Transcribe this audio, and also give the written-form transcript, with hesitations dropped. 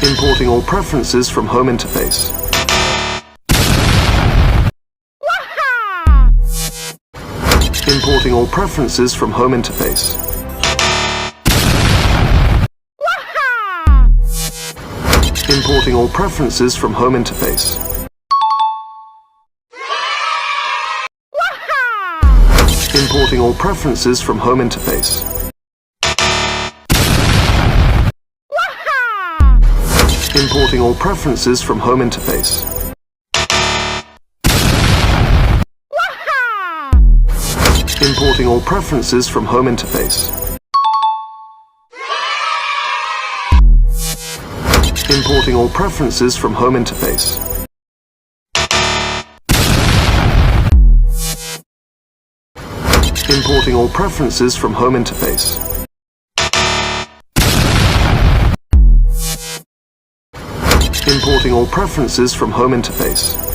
Importing all preferences from home interface. Importing all preferences from home interface. Importing all preferences from home interface. Importing all preferences from home interface. Importing all preferences from home interface. Importing all preferences from home interface. Importing all preferences from home interface. Importing all preferences from home interface. Importing all preferences from home interface.